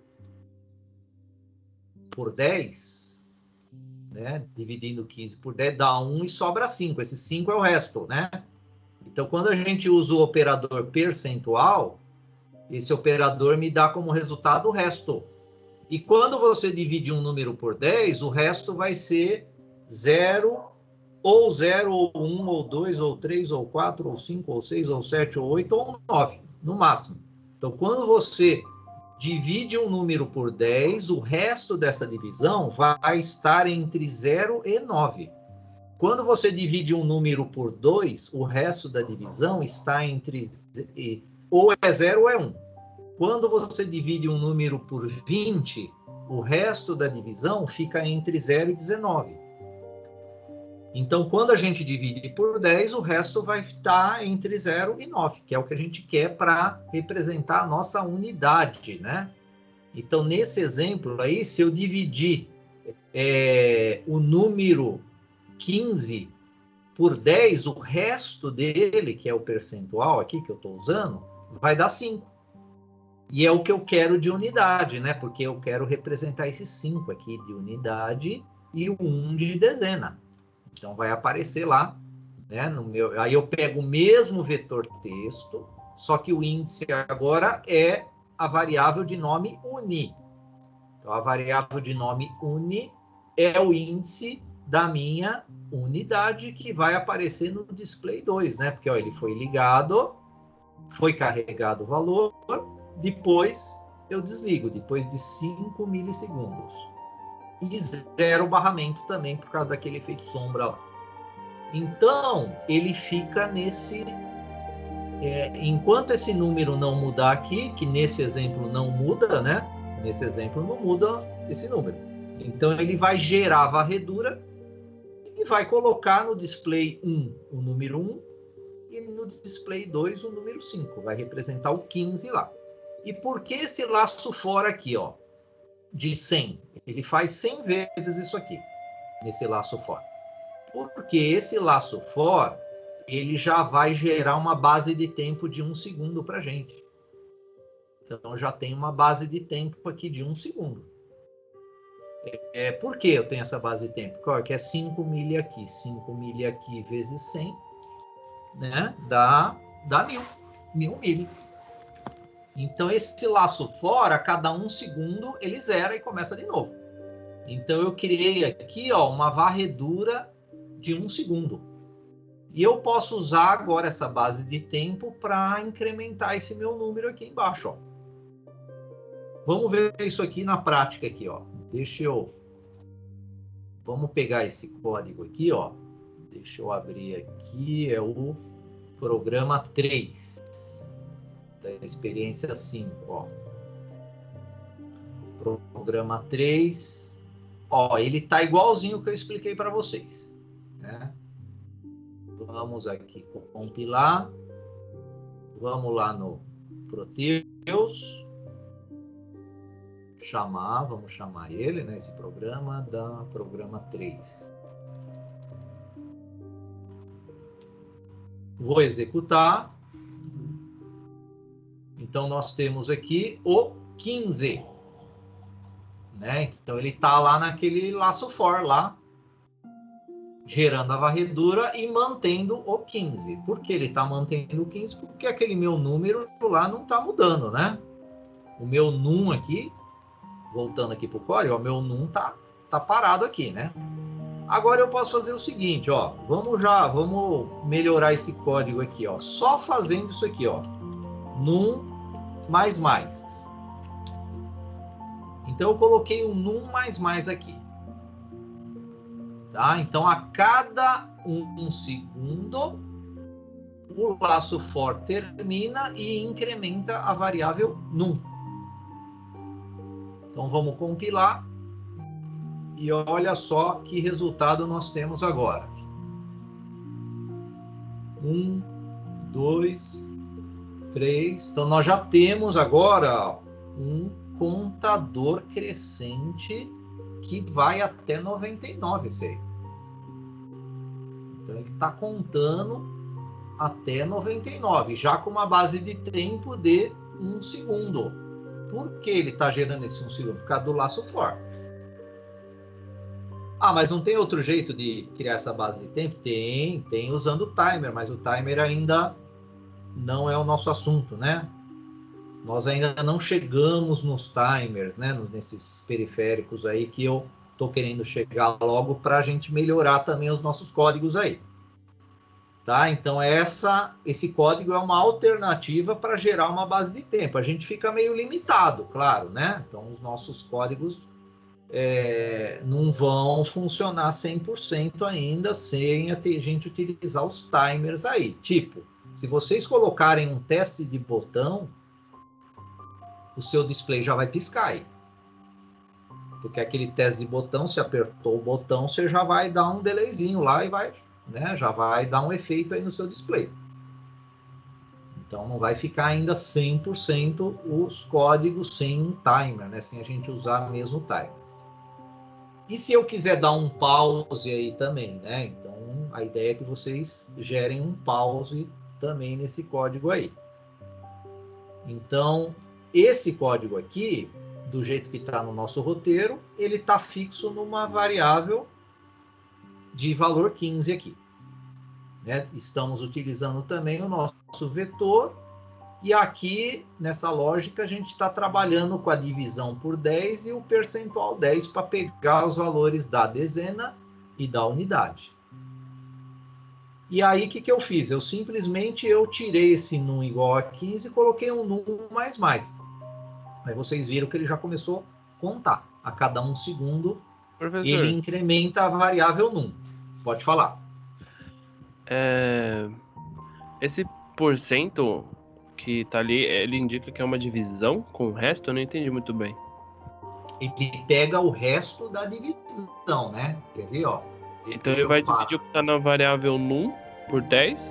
10, né, dividindo 15 por 10, dá 1 e sobra 5. Esse 5 é o resto, né? Então, quando a gente usa o operador percentual, esse operador me dá como resultado o resto. E quando você divide um número por 10, o resto vai ser 0, ou 0, ou 1, ou 2, ou 3, ou 4, ou 5, ou 6, ou 7, ou 8, ou 9, no máximo. Então, quando você divide um número por 10, o resto dessa divisão vai estar entre 0 e 9. Quando você divide um número por 2, o resto da divisão está entre ou é 0 ou é 1. Quando você divide um número por 20, o resto da divisão fica entre 0 e 19. Então, quando a gente divide por 10, o resto vai estar entre 0 e 9, que é o que a gente quer para representar a nossa unidade, né? Então, nesse exemplo aí, se eu dividir o número 15 por 10, o resto dele, que é o percentual aqui que eu estou usando, vai dar 5. E é o que eu quero de unidade, né? Porque eu quero representar esse 5 aqui de unidade e o 1 de dezena. Então, vai aparecer lá, né? Aí eu pego o mesmo vetor texto, só que o índice agora é a variável de nome uni. Então, a variável de nome uni é o índice da minha unidade que vai aparecer no display 2, né? Porque ó, ele foi ligado, foi carregado o valor, depois eu desligo, depois de 5 milissegundos. E 0 barramento também, por causa daquele efeito sombra lá. Então, ele fica nesse... enquanto esse número não mudar aqui, que nesse exemplo não muda, né? Nesse exemplo não muda esse número. Então, ele vai gerar a varredura e vai colocar no display 1 o número 1 e no display 2 o número 5. Vai representar o 15 lá. E por que esse laço for aqui, ó, de 100? Ele faz 100 vezes isso aqui, nesse laço for. Porque esse laço for, ele já vai gerar uma base de tempo de 1 segundo para a gente. Então, já tem uma base de tempo aqui de 1 segundo. Por que eu tenho essa base de tempo? Porque é 5 milha aqui. 5 milha aqui vezes 100, né? Dá 1000 milha. Então, esse laço fora, cada 1 segundo, ele zera e começa de novo. Então, eu criei aqui, ó, uma varredura de 1 segundo. E eu posso usar agora essa base de tempo para incrementar esse meu número aqui embaixo, ó. Vamos ver isso aqui na prática aqui, ó. Deixa eu Vamos pegar esse código aqui, ó. Deixa eu abrir aqui, é o programa 3 da experiência 5, ó. Programa 3, ó, ele tá igualzinho que eu expliquei para vocês, né? Vamos aqui compilar. Vamos lá no Proteus. Vamos chamar ele, né? Esse programa da programa 3. Vou executar. Então, nós temos aqui o 15. Né? Então, ele está lá naquele laço for lá, gerando a varredura e mantendo o 15. Por que ele está mantendo o 15? Porque aquele meu número lá não está mudando, né? O meu num aqui, voltando aqui para o código, o meu num tá parado aqui, né? Agora eu posso fazer o seguinte, ó. Vamos melhorar esse código aqui, ó. Só fazendo isso aqui, ó. Num mais mais. Então eu coloquei um num mais mais aqui. Tá? Então a cada um segundo o laço for termina e incrementa a variável num. Então vamos compilar e olha só que resultado nós temos agora. 1, 2, 3. Então nós já temos agora um contador crescente que vai até 99, sei. Então ele está contando até 99, já com uma base de tempo de 1 segundo. Por que ele está gerando esse 1 segundo? Por causa do laço for. Ah, mas não tem outro jeito de criar essa base de tempo? Tem usando o timer, mas o timer ainda não é o nosso assunto, né? Nós ainda não chegamos nos timers, né? Nesses periféricos aí que eu tô querendo chegar logo para a gente melhorar também os nossos códigos aí. Tá? Então esse código é uma alternativa para gerar uma base de tempo. A gente fica meio limitado, claro, né? Então os nossos códigos não vão funcionar 100% ainda sem a gente utilizar os timers aí. Tipo, se vocês colocarem um teste de botão, o seu display já vai piscar aí. Porque aquele teste de botão, se apertou o botão, você já vai dar um delayzinho lá e vai, né, já vai dar um efeito aí no seu display. Então não vai ficar ainda 100% os códigos sem um timer, né, sem a gente usar mesmo o timer. E se eu quiser dar um pause aí também, né? Então a ideia é que vocês gerem um pause também nesse código aí. Então esse código aqui, do jeito que está no nosso roteiro, ele está fixo numa variável de valor 15 aqui. Né? Estamos utilizando também o nosso vetor. E aqui, nessa lógica, a gente está trabalhando com a divisão por 10 e o percentual 10 para pegar os valores da dezena e da unidade. E aí, o que eu fiz? Eu simplesmente tirei esse num igual a 15 e coloquei um num mais mais. Aí vocês viram que ele já começou a contar. A cada 1 segundo, Professor, ele incrementa a variável num. Pode falar. Esse porcento que tá ali, ele indica que é uma divisão com o resto? Eu não entendi muito bem. Ele pega o resto da divisão, né? Quer ver, ó? Então ele vai dividir o que tá na variável num por 10,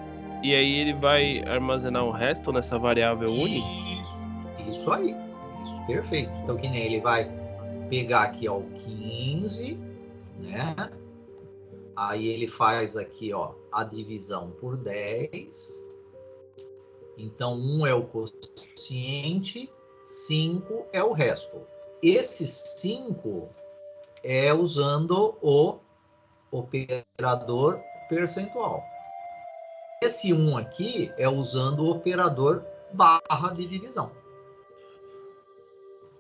e aí ele vai armazenar o resto nessa variável única? Isso aí. Isso, perfeito. Então, que nem ele vai pegar aqui, ó, o 15, né? Aí ele faz aqui, ó, a divisão por 10. Então, 1 é o quociente, 5 é o resto. Esse 5 é usando o operador percentual. Esse 1 aqui é usando o operador barra de divisão.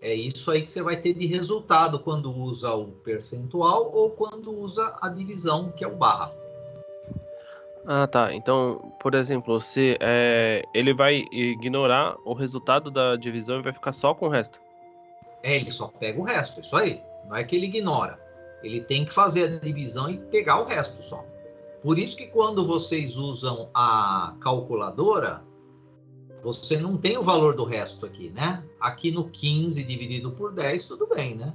É isso aí que você vai ter de resultado quando usa o percentual ou quando usa a divisão, que é o barra. Ah, tá. Então, por exemplo, se ele vai ignorar o resultado da divisão e vai ficar só com o resto. Ele só pega o resto, isso aí. Não é que ele ignora. Ele tem que fazer a divisão e pegar o resto só. Por isso que quando vocês usam a calculadora, você não tem o valor do resto aqui, né? Aqui no 15 dividido por 10, tudo bem, né?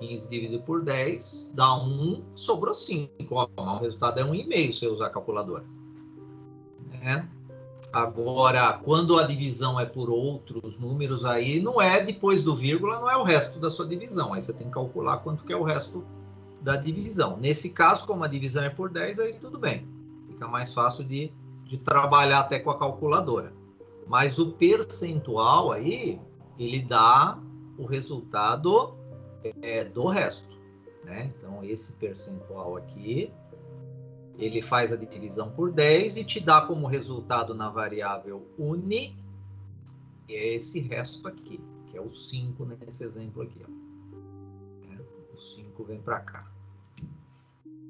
15 dividido por 10 dá 1, sobrou 5. Ó, o resultado é 1,5 se eu usar a calculadora. Né? Agora, quando a divisão é por outros números, aí não é depois do vírgula, não é o resto da sua divisão. Aí você tem que calcular quanto que é o resto da divisão. Nesse caso, como a divisão é por 10, aí tudo bem. Fica mais fácil de trabalhar até com a calculadora. Mas o percentual aí, ele dá o resultado do resto. Né? Então, esse percentual aqui, ele faz a divisão por 10 e te dá como resultado na variável uni esse resto aqui, que é o 5 nesse exemplo aqui. Ó. O 5 vem para cá.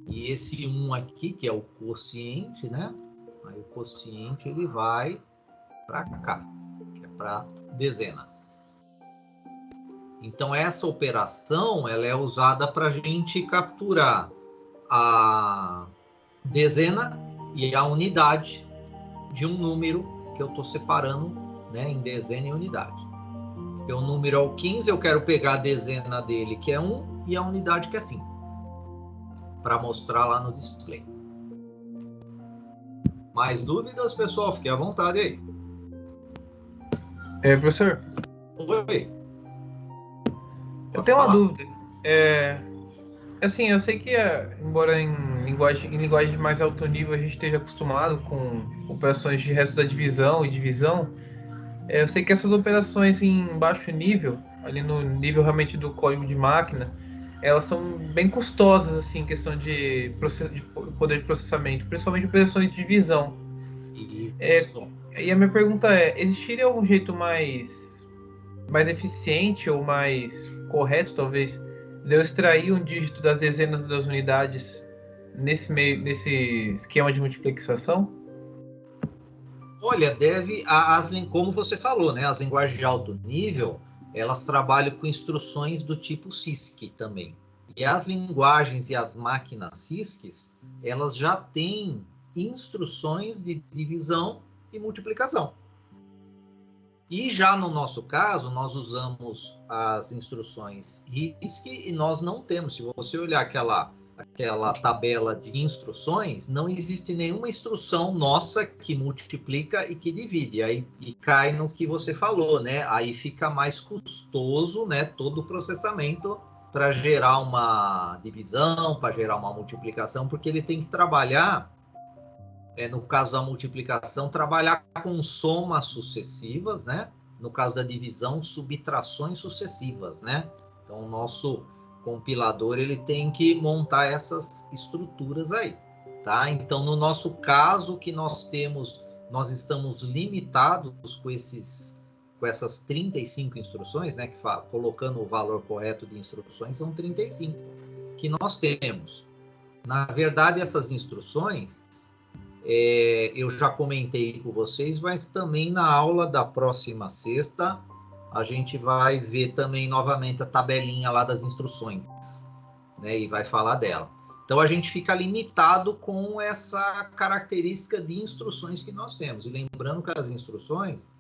E esse 1 aqui, que é o quociente, né? Aí o quociente ele vai para cá, que é para dezena. Então, essa operação ela é usada para a gente capturar a dezena e a unidade de um número que eu estou separando, né, em dezena e unidade. Então, o número é o 15, eu quero pegar a dezena dele, que é 1, e a unidade, que é 5, para mostrar lá no display. Mais dúvidas, pessoal? Fique à vontade aí. Professor? Oi. Eu tenho uma dúvida. Assim, eu sei que, embora em linguagem de mais alto nível a gente esteja acostumado com operações de resto da divisão e divisão, eu sei que essas operações em baixo nível, ali no nível realmente do código de máquina, elas são bem custosas, assim, em questão de poder de processamento, principalmente operações de divisão. E a minha pergunta existiria algum jeito mais eficiente ou mais correto, talvez, de eu extrair um dígito das dezenas das unidades nesse esquema de multiplexação? Olha, como você falou, né? As linguagens de alto nível, elas trabalham com instruções do tipo CISC também. E as linguagens e as máquinas CISCs, elas já têm instruções de divisão e multiplicação. E já no nosso caso, nós usamos as instruções RISC e nós não temos. Se você olhar aquela tabela de instruções, não existe nenhuma instrução nossa que multiplica e que divide. Aí e cai no que você falou, né? Aí fica mais custoso, né, todo o processamento para gerar uma divisão, para gerar uma multiplicação, porque ele tem que trabalhar, no caso da multiplicação, trabalhar com somas sucessivas, né? No caso da divisão, subtrações sucessivas, né? Então, o nosso compilador ele tem que montar essas estruturas aí, tá? Então, no nosso caso que nós estamos limitados com essas 35 instruções, né? Colocando o valor correto de instruções, são 35 que nós temos. Na verdade, essas instruções, eu já comentei com vocês, mas também na aula da próxima sexta, a gente vai ver também novamente a tabelinha lá das instruções, né, e vai falar dela. Então, a gente fica limitado com essa característica de instruções que nós temos. E lembrando que as instruções,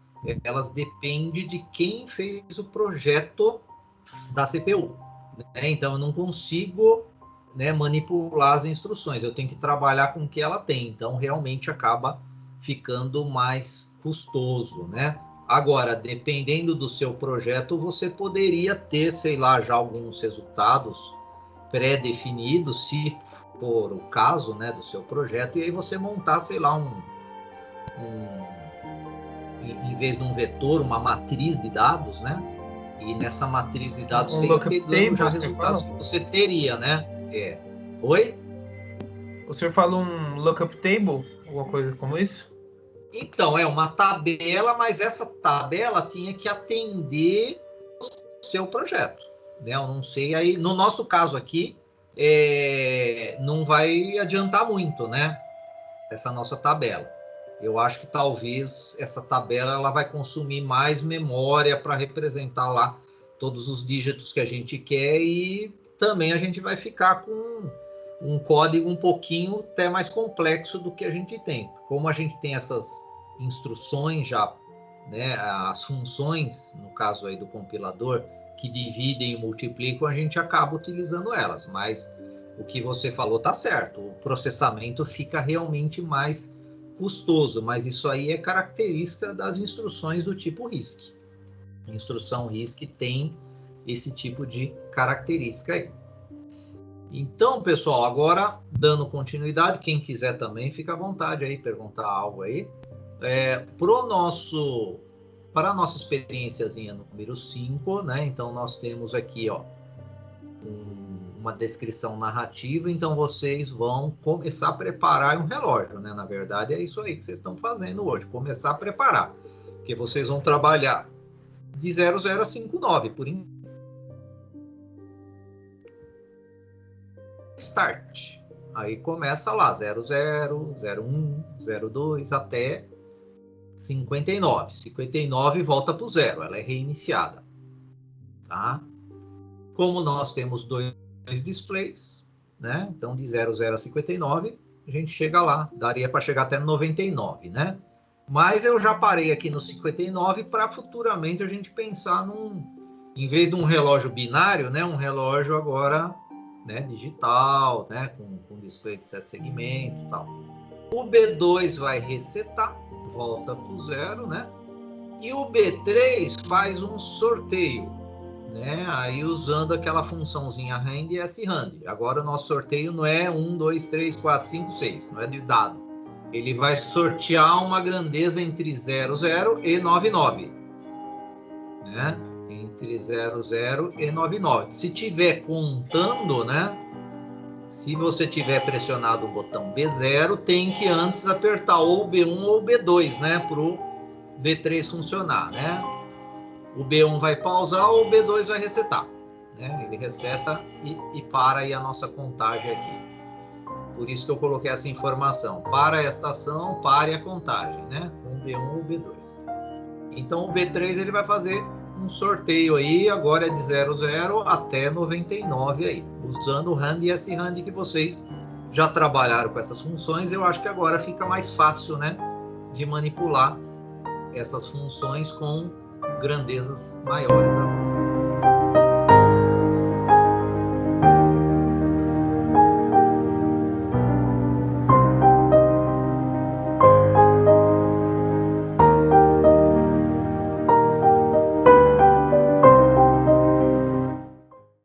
elas dependem de quem fez o projeto da CPU. Né? Então, eu não consigo, né, manipular as instruções. Eu tenho que trabalhar com o que ela tem. Então, realmente acaba ficando mais custoso, né? Agora, dependendo do seu projeto, você poderia ter, sei lá, já alguns resultados pré-definidos, se for o caso, né, do seu projeto, e aí você montar, sei lá, em vez de um vetor, uma matriz de dados, né? E nessa matriz de dados você ia pegando já resultados que você teria, né? Oi? O senhor falou um lookup table? Alguma coisa como isso? Então, é uma tabela, mas essa tabela tinha que atender o seu projeto. Né? Eu não sei, aí no nosso caso aqui, não vai adiantar muito, né? Essa nossa tabela. Eu acho que talvez essa tabela ela vai consumir mais memória para representar lá todos os dígitos que a gente quer e também a gente vai ficar com um código um pouquinho até mais complexo do que a gente tem. Como a gente tem essas instruções já, né, as funções, no caso aí do compilador, que dividem e multiplicam, a gente acaba utilizando elas. Mas o que você falou está certo, o processamento fica realmente mais custoso, mas isso aí é característica das instruções do tipo RISC. A instrução RISC tem esse tipo de característica aí. Então, pessoal, agora, dando continuidade, quem quiser também, fica à vontade aí, perguntar algo aí. Para a nossa experiênciazinha número 5, né? Então, nós temos aqui, ó, uma descrição narrativa, então vocês vão começar a preparar um relógio, né? Na verdade, é isso aí que vocês estão fazendo hoje, começar a preparar, porque vocês vão trabalhar de 00 a 59, por start. Aí começa lá, 00, 01, 02, até 59. 59 volta para o zero, ela é reiniciada. Tá? Como nós temos dois displays, né? Então de 00 a 59, a gente chega lá, daria para chegar até 99, né? Mas eu já parei aqui no 59 para futuramente a gente pensar em vez de um relógio binário, né? Um relógio agora, né, digital, né? Com display de 7 segmentos e tal. O B2 vai resetar, volta para o zero, né? E o B3 faz um sorteio, né? Aí usando aquela funçãozinha rand e srand. Agora o nosso sorteio não é 1, 2, 3, 4, 5, 6, não é de dado. Ele vai sortear uma grandeza entre 00 e 99, né? Entre 00 e 99. Se tiver contando, né? Se você tiver pressionado o botão B0, tem que antes apertar ou o B1 ou o B2, né? Para o B3 funcionar, né? O B1 vai pausar ou o B2 vai resetar, né? Ele reseta e para aí a nossa contagem aqui. Por isso que eu coloquei essa informação. Para a estação, pare a contagem, né? Com o B1 ou o B2. Então o B3 ele vai fazer um sorteio aí, agora é de 00 até 99 aí, usando o RAND e SRAND que vocês já trabalharam com essas funções. Eu acho que agora fica mais fácil, né, de manipular essas funções com grandezas maiores agora.